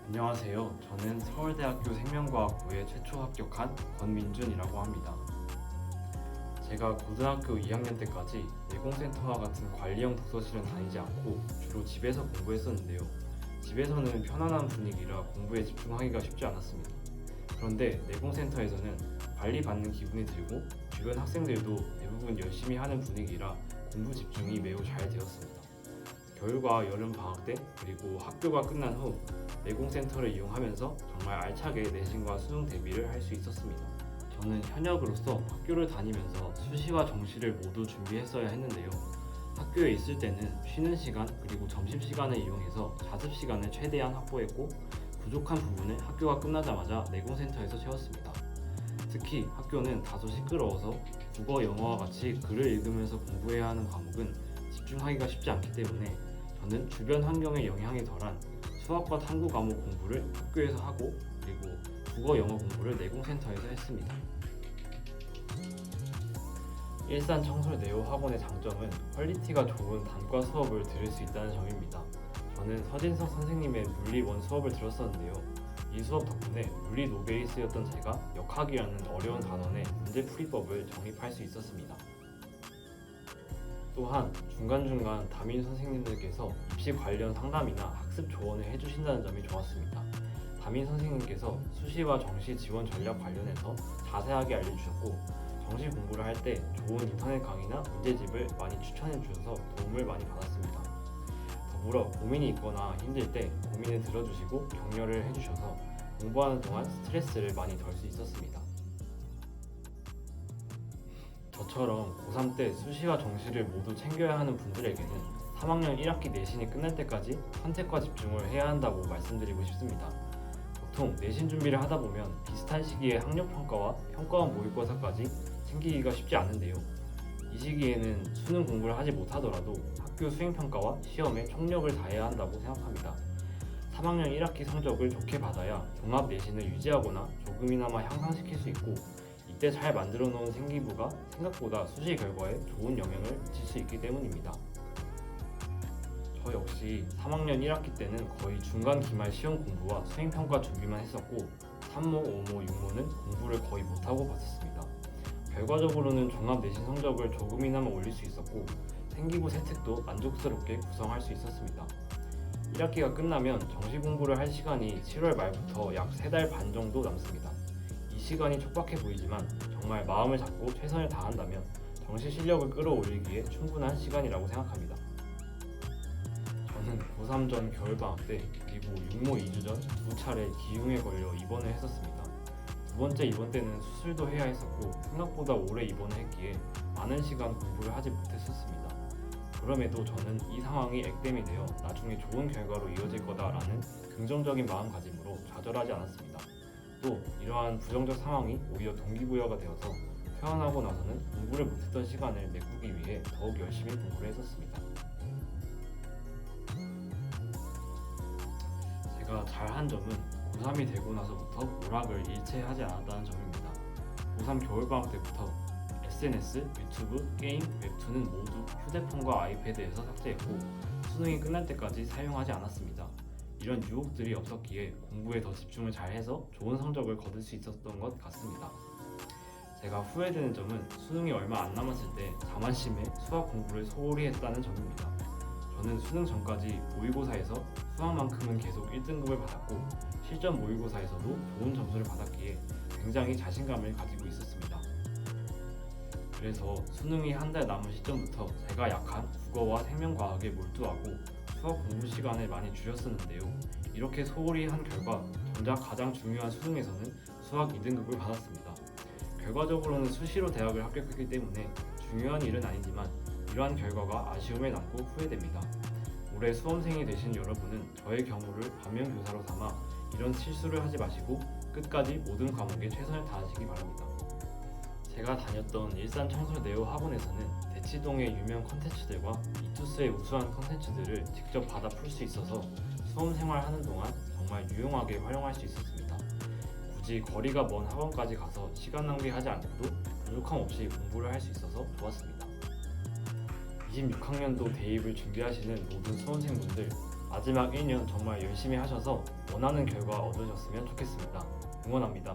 안녕하세요. 저는 서울대학교 생명과학부에 최초 합격한 권민준이라고 합니다. 제가 고등학교 2학년 때까지 내공센터와 같은 관리형 독서실은 다니지 않고 주로 집에서 공부했었는데요. 집에서는 편안한 분위기라 공부에 집중하기가 쉽지 않았습니다. 그런데 내공센터에서는 관리받는 기분이 들고 주변 학생들도 대부분 열심히 하는 분위기라 공부 집중이 매우 잘 되었습니다. 겨울과 여름 방학 때 그리고 학교가 끝난 후 내공센터를 이용하면서 정말 알차게 내신과 수능 대비를 할 수 있었습니다. 저는 현역으로서 학교를 다니면서 수시와 정시를 모두 준비했어야 했는데요. 학교에 있을 때는 쉬는 시간 그리고 점심시간을 이용해서 자습 시간을 최대한 확보했고 부족한 부분을 학교가 끝나자마자 내공센터에서 채웠습니다. 특히 학교는 다소 시끄러워서 국어, 영어와 같이 글을 읽으면서 공부해야 하는 과목은 집중하기가 쉽지 않기 때문에 저는 주변 환경의 영향이 덜한 수학과 탐구 과목 공부를 학교에서 하고 그리고 국어, 영어 공부를 내공센터에서 했습니다. 일산 청솔네오 학원의 장점은 퀄리티가 좋은 단과 수업을 들을 수 있다는 점입니다. 저는 서진석 선생님의 물리 원 수업을 들었었는데요. 이 수업 덕분에 물리 노베이스였던 제가 역학이라는 어려운 단원의 문제풀이법을 정립할 수 있었습니다. 또한 중간중간 담임 선생님들께서 입시 관련 상담이나 학습 조언을 해주신다는 점이 좋았습니다. 담임 선생님께서 수시와 정시 지원 전략 관련해서 자세하게 알려주셨고 정시 공부를 할 때 좋은 인터넷 강의나 문제집을 많이 추천해 주셔서 도움을 많이 받았습니다. 더불어 고민이 있거나 힘들 때 고민을 들어주시고 격려를 해주셔서 공부하는 동안 스트레스를 많이 덜 수 있었습니다. 저처럼 고3 때 수시와 정시를 모두 챙겨야 하는 분들에게는 3학년 1학기 내신이 끝날 때까지 선택과 집중을 해야 한다고 말씀드리고 싶습니다. 보통 내신 준비를 하다 보면 비슷한 시기에 학력평가와 평가원 모의고사까지 챙기기가 쉽지 않은데요. 이 시기에는 수능 공부를 하지 못하더라도 학교 수행평가와 시험에 총력을 다해야 한다고 생각합니다. 3학년 1학기 성적을 좋게 받아야 종합 내신을 유지하거나 조금이나마 향상시킬 수 있고 이때 잘 만들어 놓은 생기부가 생각보다 수시 결과에 좋은 영향을 미칠 수 있기 때문입니다. 저 역시 3학년 1학기 때는 거의 중간 기말 시험 공부와 수행평가 준비만 했었고 3모, 5모, 6모는 공부를 거의 못하고 봤었습니다. 결과적으로는 종합 내신 성적을 조금이나마 올릴 수 있었고 생기부 세특도 만족스럽게 구성할 수 있었습니다. 1학기가 끝나면 정시 공부를 할 시간이 7월 말부터 약 3달 반 정도 남습니다. 이 시간이 촉박해 보이지만 정말 마음을 잡고 최선을 다한다면 정시 실력을 끌어올리기에 충분한 시간이라고 생각합니다. 저는 고3 전 겨울방학 때 그리고 6모 2주 전 2차례 기흉에 걸려 입원을 했었습니다. 두 번째 입원 때는 수술도 해야 했었고 생각보다 오래 입원을 했기에 많은 시간 공부를 하지 못했었습니다. 그럼에도 저는 이 상황이 액땜이 되어 나중에 좋은 결과로 이어질 거다라는 긍정적인 마음가짐으로 좌절하지 않았습니다. 또 이러한 부정적 상황이 오히려 동기부여가 되어서 퇴원하고 나서는 공부를 못했던 시간을 메꾸기 위해 더욱 열심히 공부를 했었습니다. 제가 잘한 점은 고3이 되고 나서부터 오락을 일체 하지 않았다는 점입니다. 고3 겨울방학 때부터 SNS, 유튜브, 게임, 웹툰은 모두 휴대폰과 아이패드에서 삭제했고 수능이 끝날 때까지 사용하지 않았습니다. 이런 유혹들이 없었기에 공부에 더 집중을 잘해서 좋은 성적을 거둘 수 있었던 것 같습니다. 제가 후회되는 점은 수능이 얼마 안 남았을 때 자만심에 수학 공부를 소홀히 했다는 점입니다. 저는 수능 전까지 모의고사에서 수학만큼은 계속 1등급을 받았고 실전 모의고사에서도 좋은 점수를 받았기에 굉장히 자신감을 가지고 있었습니다. 그래서 수능이 한 달 남은 시점부터 제가 약한 국어와 생명과학에 몰두하고 수학 공부 시간을 많이 줄였었는데요. 이렇게 소홀히 한 결과 정작 가장 중요한 수능에서는 수학 2등급을 받았습니다. 결과적으로는 수시로 대학을 합격했기 때문에 중요한 일은 아니지만 이러한 결과가 아쉬움에 남고 후회됩니다. 올해 수험생이 되신 여러분은 저의 경우를 반면교사로 삼아 이런 실수를 하지 마시고 끝까지 모든 과목에 최선을 다하시기 바랍니다. 제가 다녔던 일산 청솔네오 학원에서는 대치동의 유명 컨텐츠들과 이투스의 우수한 컨텐츠들을 직접 받아 풀 수 있어서 수험생활 하는 동안 정말 유용하게 활용할 수 있었습니다. 굳이 거리가 먼 학원까지 가서 시간 낭비하지 않고도 부족함 없이 공부를 할 수 있어서 좋았습니다. 26학년도 대입을 준비하시는 모든 수험생분들 마지막 1년 정말 열심히 하셔서 원하는 결과 얻으셨으면 좋겠습니다. 응원합니다.